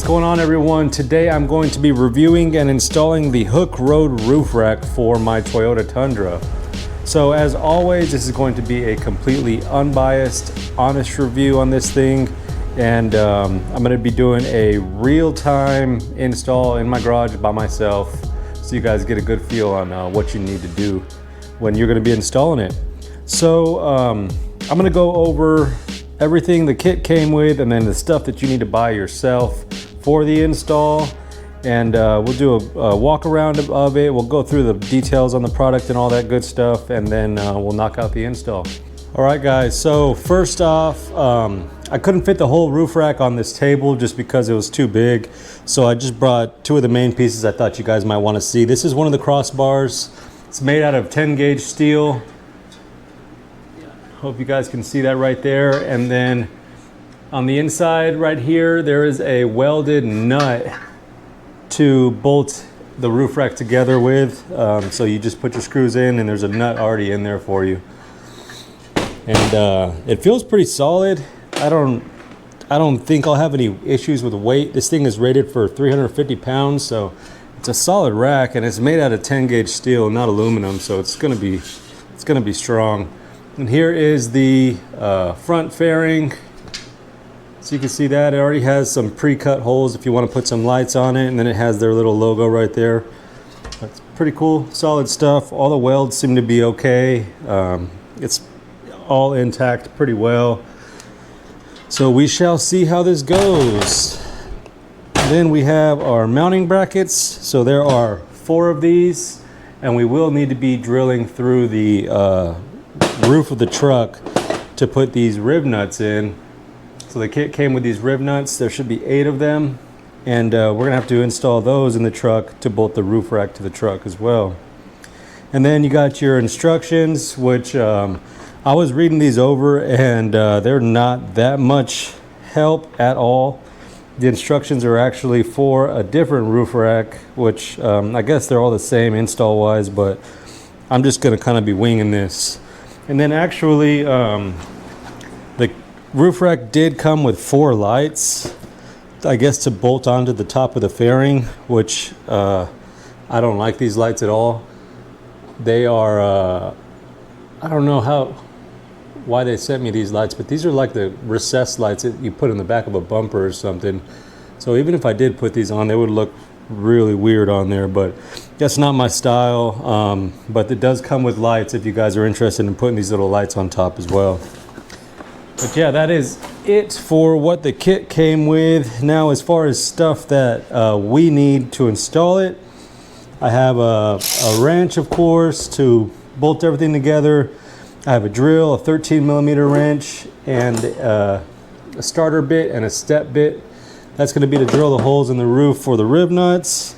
What's going on, everyone? Today I'm going to be reviewing and installing the Hooke Road roof rack for my Toyota Tundra. So as always, this is going to be a completely unbiased, honest review on this thing, and I'm going to be doing a real-time install in my garage by myself, so you guys get a good feel on what you need to do when you're going to be installing it. So I'm going to go over everything the kit came with, and then the stuff that you need to buy yourself for the install, and we'll do a walk around of it. We'll go through the details on the product and all that good stuff, and then we'll knock out the install. All right, guys, so first off, I couldn't fit the whole roof rack on this table just because it was too big, so I just brought two of the main pieces I thought you guys might want to see. This is one of the crossbars. It's made out of 10 gauge steel. Hope you guys can see that right there. And then on the inside right here, there is a welded nut to bolt the roof rack together with. So you just put your screws in, and there's a nut already in there for you. And it feels pretty solid. I don't think I'll have any issues with weight. This thing is rated for 350 pounds, so it's a solid rack, and it's made out of 10 gauge steel, not aluminum, so it's gonna be strong. And here is the front fairing. So you can see that it already has some pre-cut holes if you want to put some lights on it, and then it has their little logo right there. That's pretty cool, solid stuff. All the welds seem to be okay. It's all intact pretty well. So we shall see how this goes. Then we have our mounting brackets. So there are 4 of these, and we will need to be drilling through the roof of the truck to put these rib nuts in. So the kit came with these rib nuts. There should be 8 of them, and we're gonna have to install those in the truck to bolt the roof rack to the truck as well. And then you got your instructions, which I was reading these over, and they're not that much help at all. The instructions are actually for a different roof rack, which I guess they're all the same install wise, but I'm just gonna kind of be winging this. And then actually, the roof rack did come with 4 lights, I guess, to bolt onto the top of the fairing, which I don't like these lights at all. They are, I don't know why they sent me these lights, but these are like the recessed lights that you put in the back of a bumper or something. So even if I did put these on, they would look really weird on there, but that's not my style. But it does come with lights if you guys are interested in putting these little lights on top as well. But yeah, that is it for what the kit came with. Now, as far as stuff that we need to install it, I have a wrench, of course, to bolt everything together. I have a drill, a 13mm wrench, and a starter bit and a step bit. That's going to be to drill the holes in the roof for the rib nuts.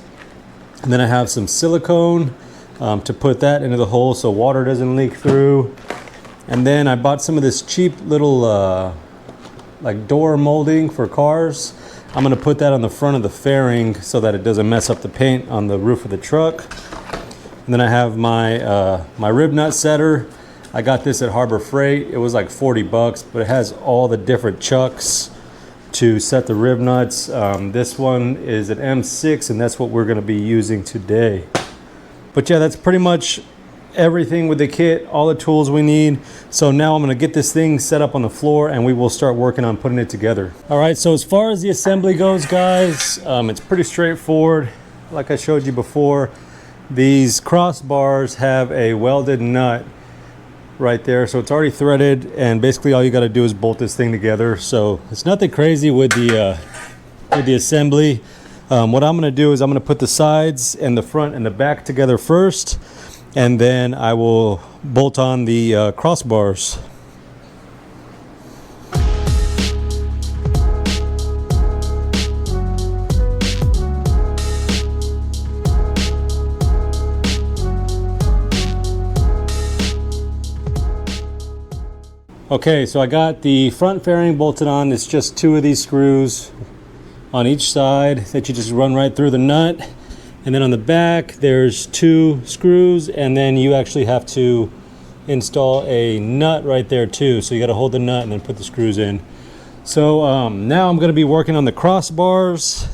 And then I have some silicone to put that into the hole so water doesn't leak through. And then I bought some of this cheap little like door molding for cars. I'm going to put that on the front of the fairing so that it doesn't mess up the paint on the roof of the truck. And then I have my my rib nut setter. I got this at Harbor Freight. It was like 40 bucks, but it has all the different chucks to set the rib nuts. This one is an M6, and that's what we're going to be using today. But yeah, that's pretty much everything with the kit, all the tools we need. So now I'm going to get this thing set up on the floor, and we will start working on putting it together. All right, so as far as the assembly goes, guys, it's pretty straightforward. Like I showed you before, these crossbars have a welded nut right there, so it's already threaded, and basically all you got to do is bolt this thing together. So it's nothing crazy with the assembly. What I'm going to do is I'm going to put the sides and the front and the back together first, and then I will bolt on the crossbars. Okay, so I got the front fairing bolted on. It's just 2 of these screws on each side that you just run right through the nut. And then on the back, there's 2 screws, and then you actually have to install a nut right there too. So you got to hold the nut and then put the screws in. So now I'm going to be working on the crossbars.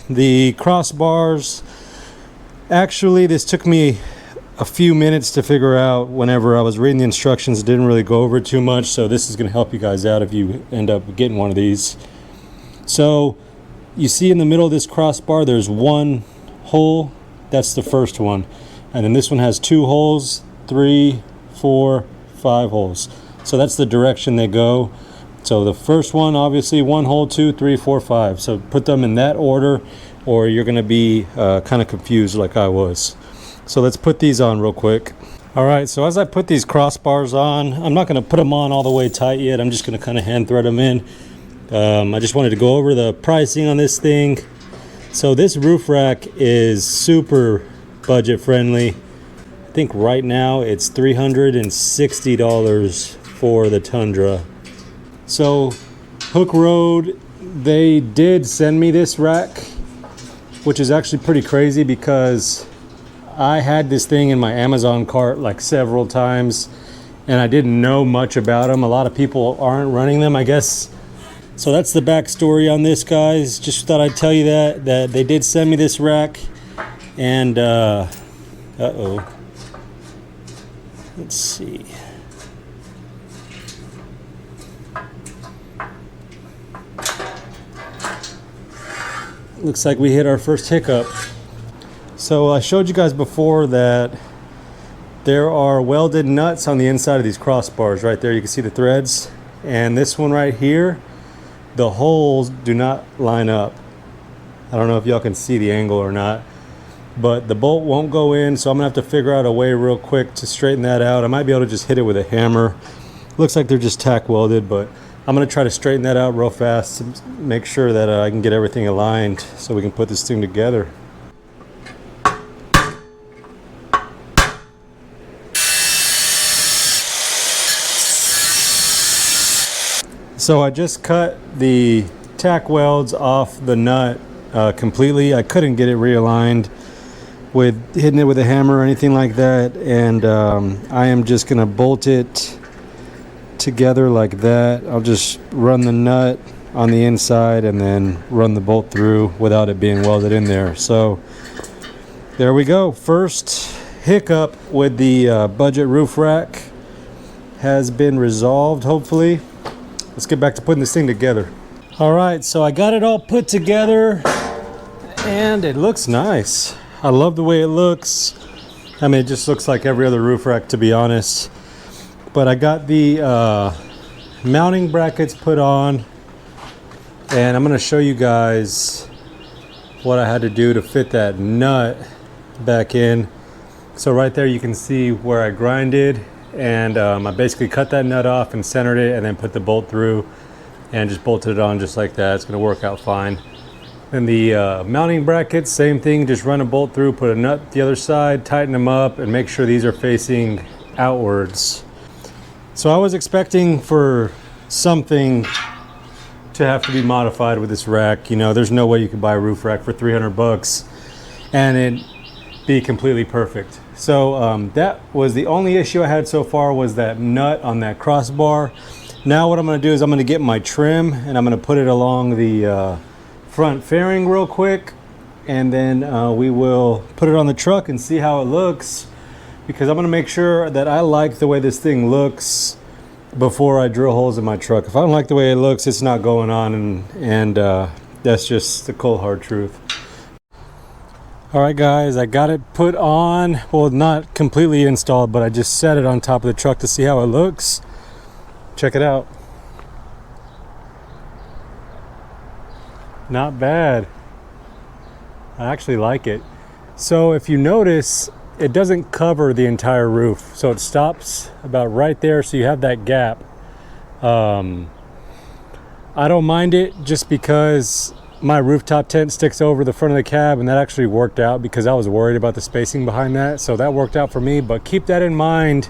Actually, this took me a few minutes to figure out. Whenever I was reading the instructions, it didn't really go over it too much, so this is going to help you guys out if you end up getting one of these. So you see in the middle of this crossbar there's one hole. That's the first one, and then this one has 2 holes, 3, 4, 5 holes. So that's the direction they go. So the first one, obviously 1 hole, 2, 3, 4, 5. So put them in that order, or you're going to be kind of confused like I was. So let's put these on real quick. All right, so as I put these crossbars on, I'm not going to put them on all the way tight yet. I'm just going to kind of hand thread them in. I just wanted to go over the pricing on this thing. So this roof rack is super budget friendly. I think right now it's $360 for the Tundra. So Hooke Road, they did send me this rack, which is actually pretty crazy because I had this thing in my Amazon cart like several times and I didn't know much about them. A lot of people aren't running them, I guess. So that's the backstory on this, guys. Just thought I'd tell you that they did send me this rack. And uh-oh, let's see. Looks like we hit our first hiccup. So I showed you guys before that there are welded nuts on the inside of these crossbars. Right there you can see the threads, and this one right here, the holes do not line up. I don't know if y'all can see the angle or not, but the bolt won't go in, so I'm gonna have to figure out a way real quick to straighten that out. I might be able to just hit it with a hammer. Looks like they're just tack welded, but I'm gonna try to straighten that out real fast to make sure that I can get everything aligned so we can put this thing together. So I just cut the tack welds off the nut completely. I couldn't get it realigned with hitting it with a hammer or anything like that, and I am just gonna bolt it together like that. I'll just run the nut on the inside and then run the bolt through without it being welded in there. So there we go. First hiccup with the budget roof rack has been resolved, hopefully. Let's get back to putting this thing together. All right, so I got it all put together and it looks nice. I love the way it looks. I mean, it just looks like every other roof rack, to be honest. But I got the mounting brackets put on, and I'm gonna show you guys what I had to do to fit that nut back in. So right there you can see where I grinded, and I basically cut that nut off and centered it and then put the bolt through and just bolted it on just like that. It's gonna work out fine. And the mounting brackets, same thing, just run a bolt through, put a nut the other side, tighten them up, and make sure these are facing outwards. So I was expecting for something to have to be modified with this rack. You know, there's no way you could buy a roof rack for 300 bucks and it be completely perfect. So that was the only issue I had so far, was that nut on that crossbar. Now what I'm going to do is I'm going to get my trim and I'm going to put it along the front fairing real quick, and then we will put it on the truck and see how it looks, because I'm going to make sure that I like the way this thing looks before I drill holes in my truck. If I don't like the way it looks, it's not going on, and that's just the cold hard truth. All right guys, I got it put on. Well, not completely installed, but I just set it on top of the truck to see how it looks. Check it out. Not bad. I actually like it. So if you notice, it doesn't cover the entire roof, so it stops about right there, so you have that gap. I don't mind it just because my rooftop tent sticks over the front of the cab, and that actually worked out because I was worried about the spacing behind that, so that worked out for me. But keep that in mind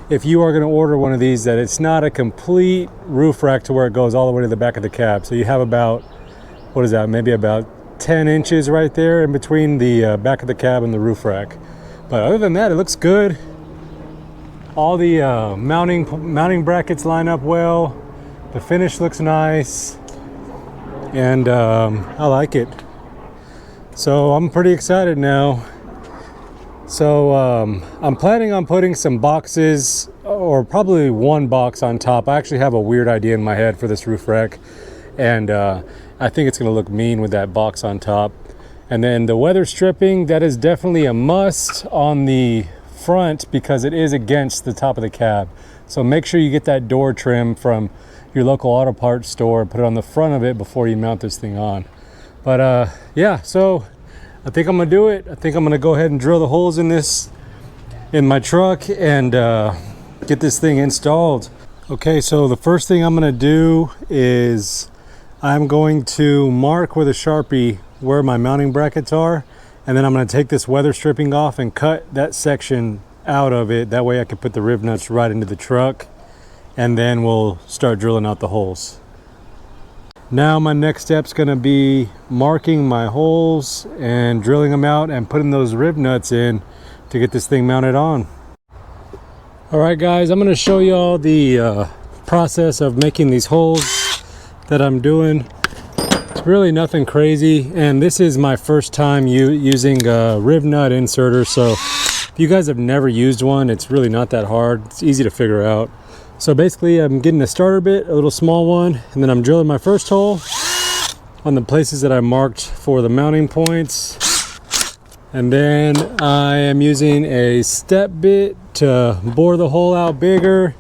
if you are going to order one of these, that it's not a complete roof rack to where it goes all the way to the back of the cab. So you have about, what is that, maybe about 10 inches right there in between the back of the cab and the roof rack. But other than that, it looks good. All the mounting brackets line up well. The finish looks nice. and I like it. So I'm pretty excited now. So I'm planning on putting some boxes, or probably one box on top. I actually have a weird idea in my head for this roof rack, and I think it's going to look mean with that box on top. And then the weather stripping, that is definitely a must on the front because it is against the top of the cab. So make sure you get that door trim from your local auto parts store and put it on the front of it before you mount this thing on. But yeah, so I think I'm gonna do it. I think I'm gonna go ahead and drill the holes in my truck and get this thing installed. Okay, so the first thing I'm gonna do is I'm going to mark with a Sharpie where my mounting brackets are, and then I'm going to take this weather stripping off and cut that section out of it. That way I can put the rib nuts right into the truck, and then we'll start drilling out the holes. Now my next step's going to be marking my holes and drilling them out and putting those rib nuts in to get this thing mounted on. All right guys, I'm going to show you all the process of making these holes that I'm doing. It's really nothing crazy, and this is my first time using a rib nut inserter, so if you guys have never used one, it's really not that hard. It's easy to figure out. So basically I'm getting a starter bit, a little small one, and then I'm drilling my first hole on the places that I marked for the mounting points, and then I am using a step bit to bore the hole out bigger,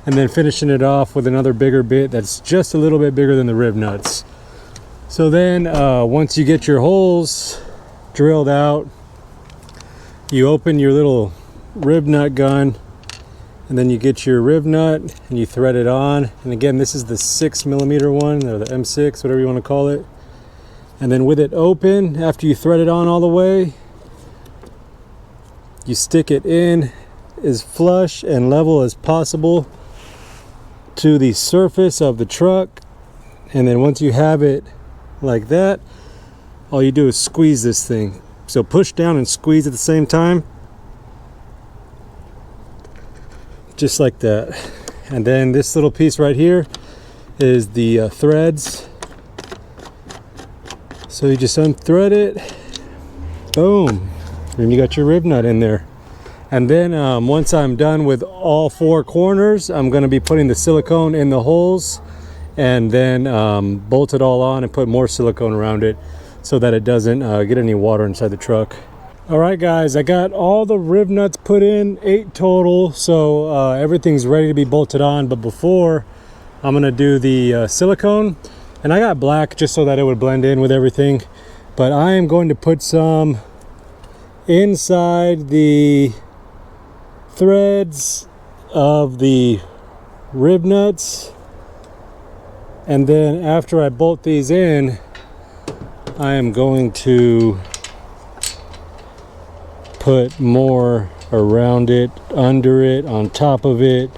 and then finishing it off with another bigger bit that's just a little bit bigger than the rib nuts. So then once you get your holes drilled out, you open your little rib nut gun, and then you get your rib nut and you thread it on. And again, this is the 6mm one, or the M6, whatever you want to call it. And then with it open, after you thread it on all the way, you stick it in as flush and level as possible to the surface of the truck. And then once you have it like that, all you do is squeeze this thing. So push down and squeeze at the same time, just like that. And then this little piece right here is the threads. So you just unthread it, boom, and you got your rib nut in there. And then once I'm done with all four corners, I'm going to be putting the silicone in the holes, and then bolt it all on and put more silicone around it so that it doesn't get any water inside the truck. All right guys, I got all the rib nuts put in, 8 total, so everything's ready to be bolted on. But before, I'm gonna do the silicone, and I got black just so that it would blend in with everything, but I am going to put some inside the threads of the rib nuts. And then after I bolt these in, I am going to put more around it, under it, on top of it,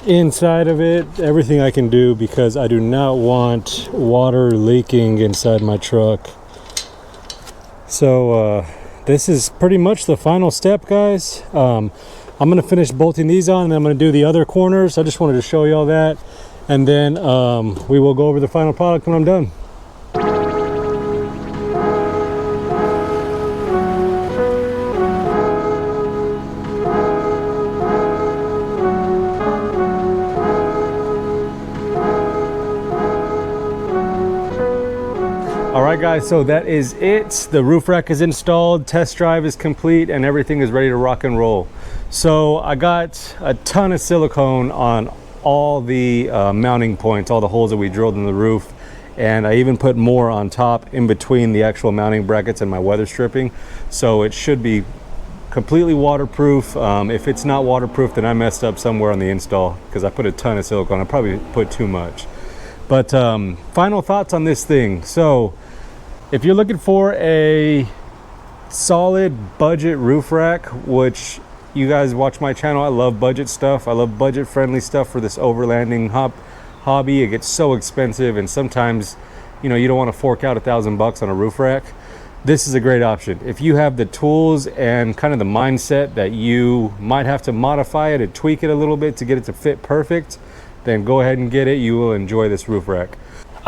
inside of it, everything I can do, because I do not want water leaking inside my truck. So this is pretty much the final step, guys. I'm going to finish bolting these on, and I'm going to do the other corners. I just wanted to show you all that. And then we will go over the final product when I'm done. All right guys, so that is it. The roof rack is installed, test drive is complete, and everything is ready to rock and roll. So I got a ton of silicone on all the mounting points, all the holes that we drilled in the roof, and I even put more on top in between the actual mounting brackets and my weather stripping, so it should be completely waterproof. If it's not waterproof, then I messed up somewhere on the install, because I put a ton of silicone. I probably put too much. But final thoughts on this thing. So if you're looking for a solid budget roof rack, which you guys watch my channel, I love budget stuff. I love budget friendly stuff for this overlanding hobby. It gets so expensive, and sometimes, you know, you don't want to fork out $1,000 on a roof rack. This is a great option. If you have the tools and kind of the mindset that you might have to modify it and tweak it a little bit to get it to fit perfect, then go ahead and get it. You will enjoy this roof rack.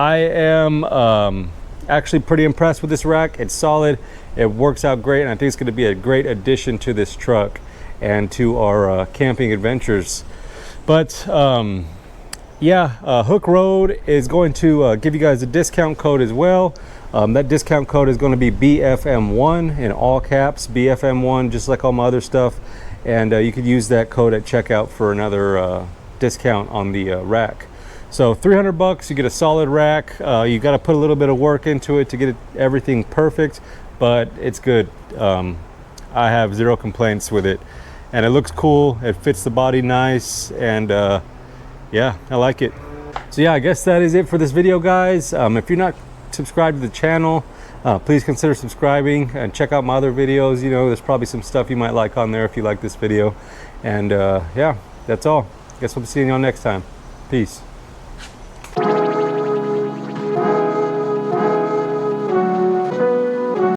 I am actually pretty impressed with this rack. It's solid, it works out great, and I think it's going to be a great addition to this truck and to our camping adventures. But yeah, Hooke Road is going to give you guys a discount code as well. That discount code is going to be BFM1 in all caps, BFM1, just like all my other stuff. And you could use that code at checkout for another discount on the rack. So $300, you get a solid rack. You got to put a little bit of work into it to get everything perfect, but it's good. I have zero complaints with it, and it looks cool. It fits the body nice, and yeah, I like it. So yeah, I guess that is it for this video, guys. If you're not subscribed to the channel, please consider subscribing and check out my other videos. You know, there's probably some stuff you might like on there if you like this video. And yeah, that's all. Guess we'll be seeing y'all next time. Peace.